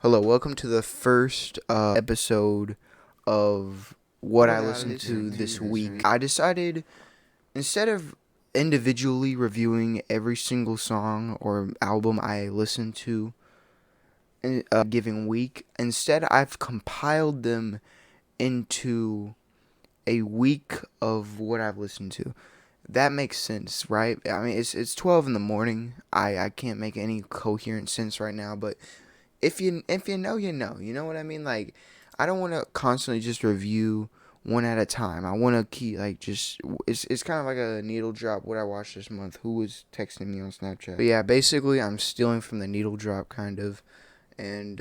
Hello, welcome to the first episode of what I listened to this week. I decided instead of individually reviewing every single song or album I listened to in a given week, instead I've compiled them into a week of what I've listened to. That makes sense, right? I mean, it's 12 in the morning. I can't make any coherent sense right now, but if you know, you know. You know what I mean? Like, I don't want to constantly just review one at a time. I want to keep like just it's kind of like a needle drop. What I watched this month. Who was texting me on Snapchat? But yeah, basically I'm stealing from the needle drop kind of, and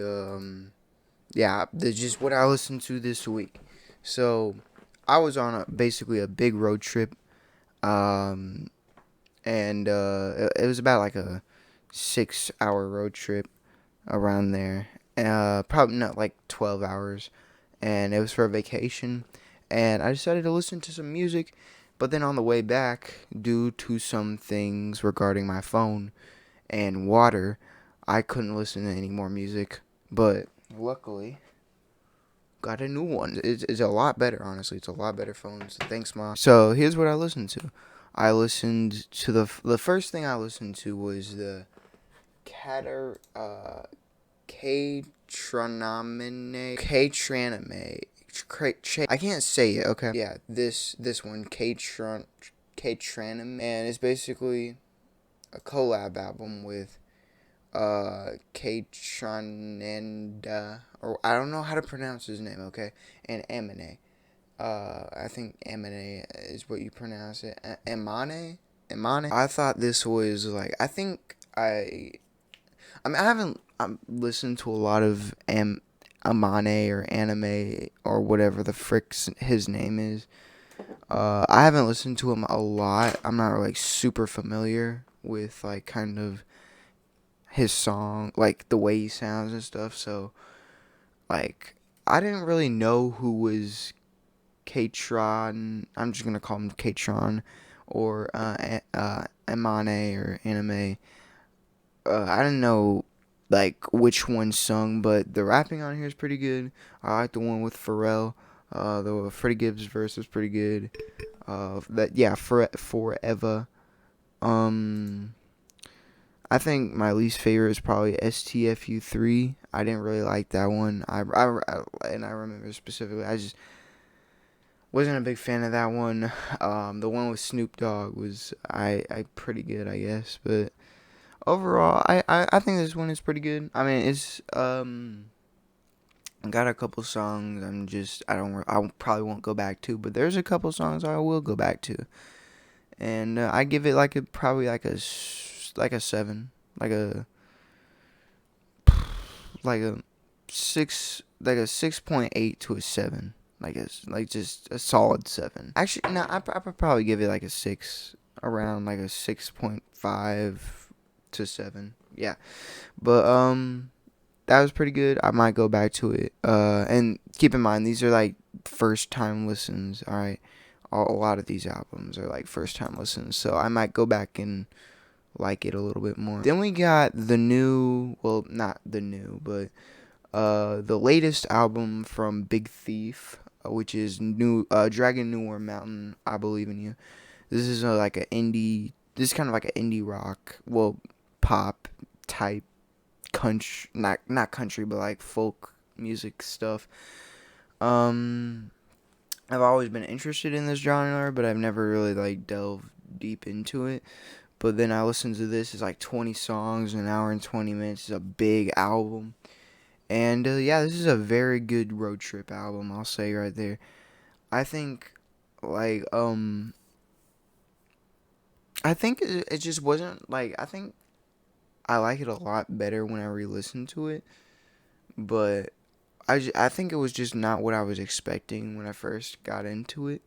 yeah, that's just what I listened to this week. So I was on basically a big road trip, um, and it was about like a 6 hour road trip around there. Probably not like 12 hours. And it was for a vacation. And I decided to listen to some music. But then on the way back, due to some things regarding my phone and water, I couldn't listen to any more music. But luckily, got a new one. It's a lot better, honestly. It's a lot better phone. So thanks, Mom. So here's what I listened to. I listened to the first thing I listened to was the Cater K-Traname. I can't say it. Okay. Yeah, this one K-Traname, and it's basically a collab album with K-Tranenda, or I don't know how to pronounce his name. Okay, and Amine. I think Amine is what you pronounce it. Amane. Amane. I thought this was like I mean, I haven't listened to a lot of Amane or Anime or whatever the frick's his name is. I haven't listened to him a lot. I'm not like super familiar with like kind of his song, like the way he sounds and stuff. So like I didn't really know who was Katron. I'm just gonna call him Katron or Amane or Anime. I didn't know like which one sung, but the rapping on here is pretty good. I like the one with Pharrell. The Freddie Gibbs verse was pretty good. That yeah, forever. Um, I think my least favorite is probably STFU3. I didn't really like that one. And I remember specifically, I just wasn't a big fan of that one. The one with Snoop Dogg was I pretty good, I guess, but overall, I think this one is pretty good. I mean, it's got a couple songs I probably won't go back to, but there's a couple songs I will go back to, and I give it like a probably like a 7, like a 6.8 to a 7. Like just a solid 7. Actually, no, I would probably give it like a 6, around like a 6.5 to 7. Yeah. But that was pretty good. I might go back to it. And keep in mind these are like first time listens. All right, a lot of these albums are like first time listens, so I might go back and like it a little bit more. Then we got the new, well, not the new, but the latest album from Big Thief, which is new. Dragon Newer Mountain. I Believe in You. This is like an indie. This is kind of like an indie rock, well, pop type country, not country, but like folk music stuff. Um, I've always been interested in this genre, but I've never really like delved deep into it. But then I listened to this. It's like 20 songs, an hour and 20 minutes. It's a big album, and yeah, this is a very good road trip album. I'll say right there. I think like I think it just wasn't like I think I like it a lot better when I re-listen to it, but I think it was just not what I was expecting when I first got into it.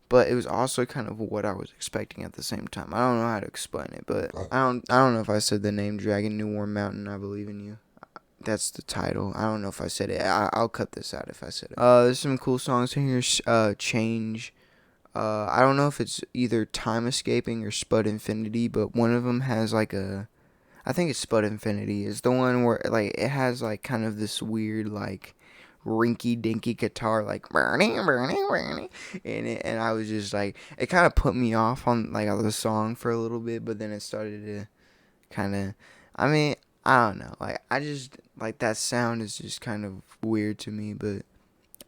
But it was also kind of what I was expecting at the same time. I don't know how to explain it, but I don't know if I said the name Dragon New Warm Mountain. I Believe in You. That's the title. I don't know if I said it. I'll cut this out if I said it. There's some cool songs in here. Change. I don't know if it's either Time Escaping or Spud Infinity, but one of them has like a I think it's Spud Infinity. Is the one where like it has like kind of this weird like rinky dinky guitar like burning burning burning in it, and I was just like it kind of put me off on like the song for a little bit, but then it started to kind of, I mean, I don't know, like I just like that sound is just kind of weird to me, but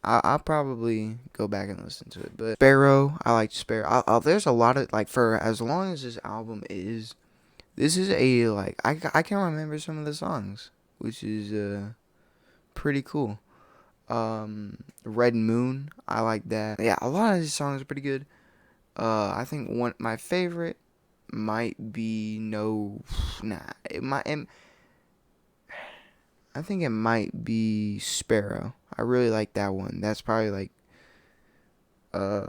I'll probably go back and listen to it. But Sparrow, I like Sparrow. There's a lot of like for as long as this album is, this is a like I can remember some of the songs, which is pretty cool. Red Moon, I like that. Yeah, a lot of these songs are pretty good. I think one my favorite might be no, nah. I think it might be Sparrow. I really like that one. That's probably like uh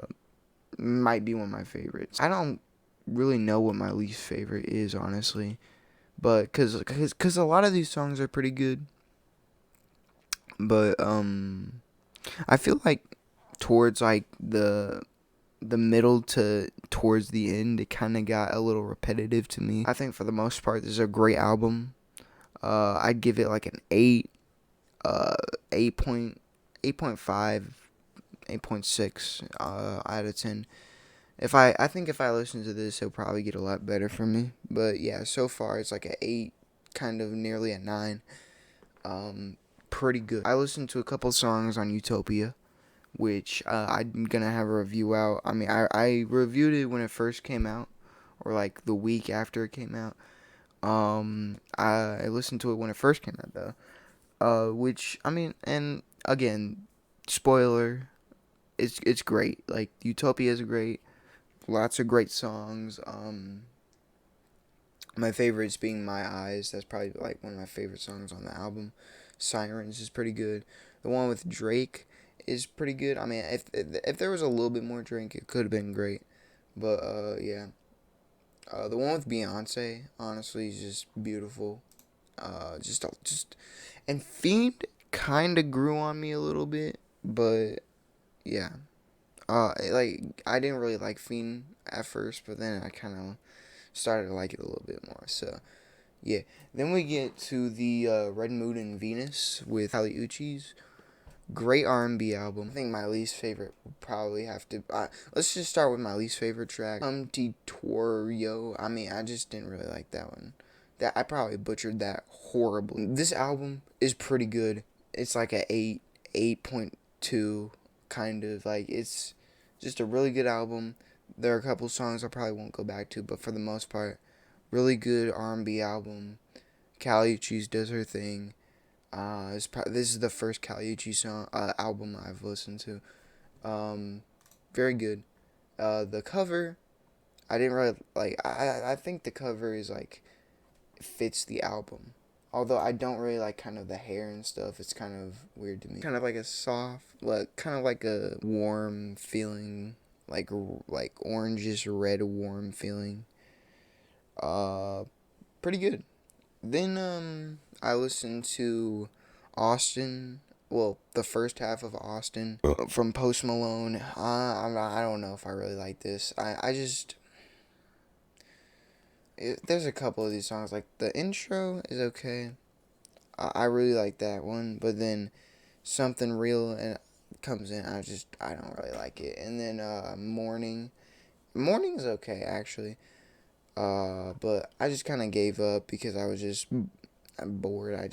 might be one of my favorites. I don't really know what my least favorite is honestly, but cause a lot of these songs are pretty good. But I feel like towards like the middle to towards the end, it kind of got a little repetitive to me. I think for the most part, this is a great album. I'd give it like an 8, uh, 8.5, 8.6 out of 10. I think if I listen to this, it'll probably get a lot better for me. But yeah, so far it's like an 8, kind of nearly a 9. Um, Pretty good. I listened to a couple songs on Utopia, which I'm gonna have a review out. I mean, I reviewed it when it first came out, or like the week after it came out. I listened to it when it first came out though. Which I mean, and again, spoiler, it's great. Like Utopia is great. Lots of great songs. My favorites being My Eyes. That's probably like one of my favorite songs on the album. Sirens is pretty good. The one with Drake is pretty good. I mean, if there was a little bit more Drake, it could have been great. But yeah. The one with Beyonce, honestly, is just beautiful. Just and Fiend kind of grew on me a little bit, but yeah. Like I didn't really like Fiend at first, but then I kind of started to like it a little bit more. So yeah. Then we get to the Red Moon and Venus with Kali Uchis. Great R&B album. I think my least favorite would probably have to. Let's just start with my least favorite track. Titorio. I mean, I just didn't really like that one. That I probably butchered that horribly. This album is pretty good. It's like a 8, 8.2 kind of like it's just a really good album. There are a couple songs I probably won't go back to, but for the most part, really good R&B album. Kali Uchis does her thing. This is the first Kali Uchis song album I've listened to. Very good. The cover, I didn't really like. I think the cover is like fits the album. Although I don't really like kind of the hair and stuff. It's kind of weird to me. Kind of like a soft, like kind of like a warm feeling, like orangish red warm feeling. Uh, Pretty good. Then I listened to Austin. Well, the first half of Austin from Post Malone. I don't know if I really like this. I just there's a couple of these songs like the intro is okay. I really like that one, but then something real and comes in. I don't really like it. And then morning's okay actually. But I just kind of gave up because I'm bored. I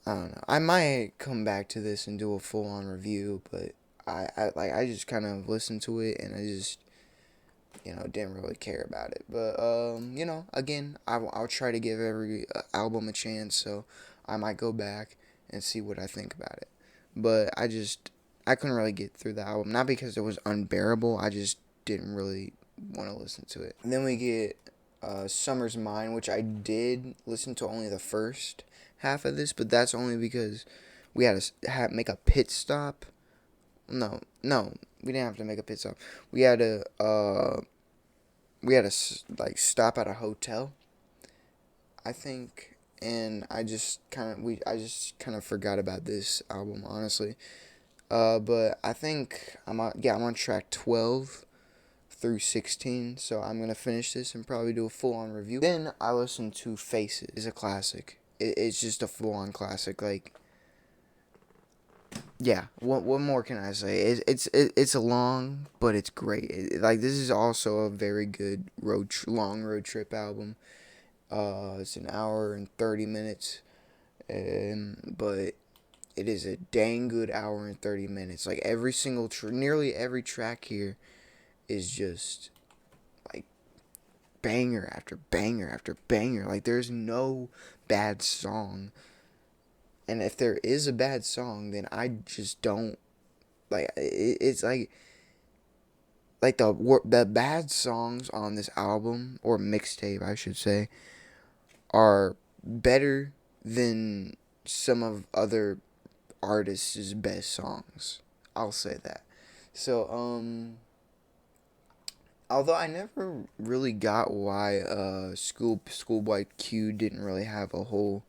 don't know. I might come back to this and do a full on review, but I just kind of listened to it and I just didn't really care about it. But again, I'll try to give every album a chance, so I might go back and see what I think about it. But I couldn't really get through the album, not because it was unbearable. I just didn't really want to listen to it. And then we get Summer's Mine, which I did listen to only the first half of this, but that's only because we had to make a pit stop. No, we didn't have to make a pit stop. We had to like stop at a hotel, I think, and I just kind of forgot about this album honestly. But I think I'm on track 12 through 16, so I'm gonna finish this and probably do a full-on review. Then I listened to Faces. It's a classic. It's just a full-on classic. Like, yeah. What more can I say? It's long, but it's great. Like, this is also a very good long road trip album. It's an hour and 30 minutes, but it is a dang good hour and 30 minutes. Like, nearly every track here is just like banger after banger after banger. Like, there's no bad song. And if there is a bad song, then I just don't like it's like the bad songs on this album, or mixtape I should say, are better than some of other artists' best songs. I'll say that. So although I never really got why Schoolboy Q didn't really have a whole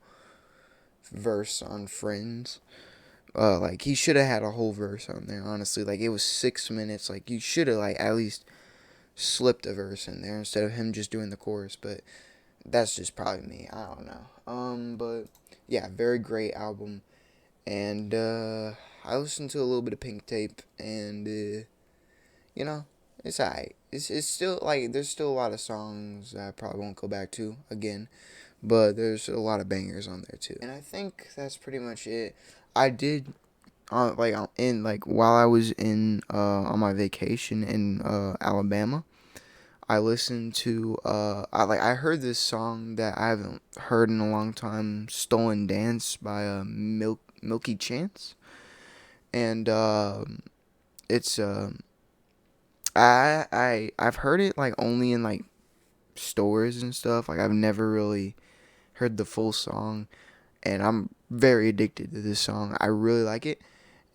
verse on Friends. Like, he should have had a whole verse on there, honestly. Like, it was 6 minutes. Like, you should have, like, at least slipped a verse in there instead of him just doing the chorus. But that's just probably me. I don't know. But yeah, very great album. And I listened to a little bit of Pink Tape, and you know, it's alright. It's still, like, there's still a lot of songs that I probably won't go back to again, but there's a lot of bangers on there too. And I think that's pretty much it. I did while I was in on my vacation in Alabama, I listened to I heard this song that I haven't heard in a long time, "Stolen Dance" by Milky Chance, and it's I've heard it like only in like stores and stuff. Like, I've never really heard the full song, and I'm very addicted to this song. I really like it,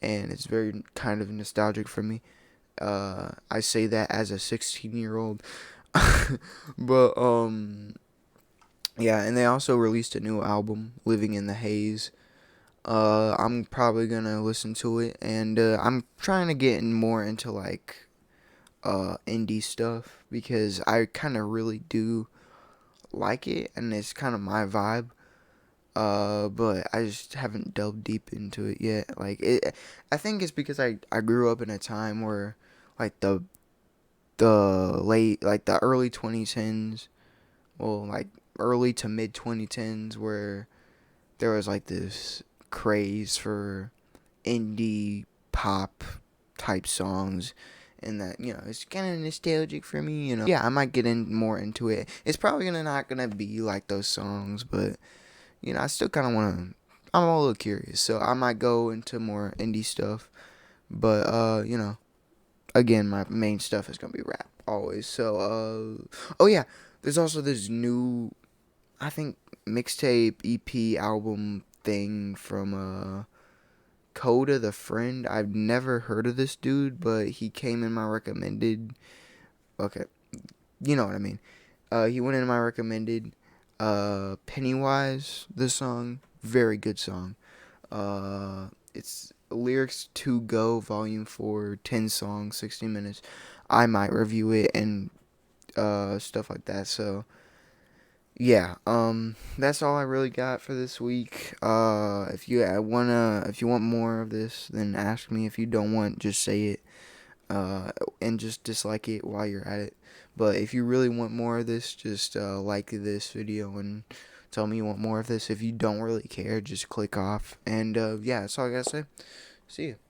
and it's very kind of nostalgic for me. I say that as a 16-year-old. But yeah, and they also released a new album, "Living in the Haze." I'm probably gonna listen to it, and I'm trying to get more into like indie stuff, because I kind of really do like it, and it's kind of my vibe. But I just haven't delved deep into it yet. Like, I think it's because I grew up in a time where, like, the early 2010s, well, like early to mid 2010s, where there was like this craze for indie pop type songs, and that, it's kind of nostalgic for me. Yeah, I might get in more into it. It's probably not gonna be like those songs, but I still kind of want to. I'm a little curious, so I might go into more indie stuff. But again, my main stuff is gonna be rap always. So oh yeah, there's also this new, I think, mixtape EP album thing from Coda the Friend. I've never heard of this dude, but he came in my recommended. Okay, you know what I mean. He went in my recommended. Pennywise, the song, very good song. It's Lyrics to Go, Volume 4, 10 songs, 60 minutes. I might review it and stuff like that. So yeah, that's all I really got for this week. If you want more of this, then ask me. If you don't want, just say it. And just dislike it while you're at it. But if you really want more of this, just like this video and tell me you want more of this. If you don't really care, just click off. And yeah, that's all I gotta say. See ya.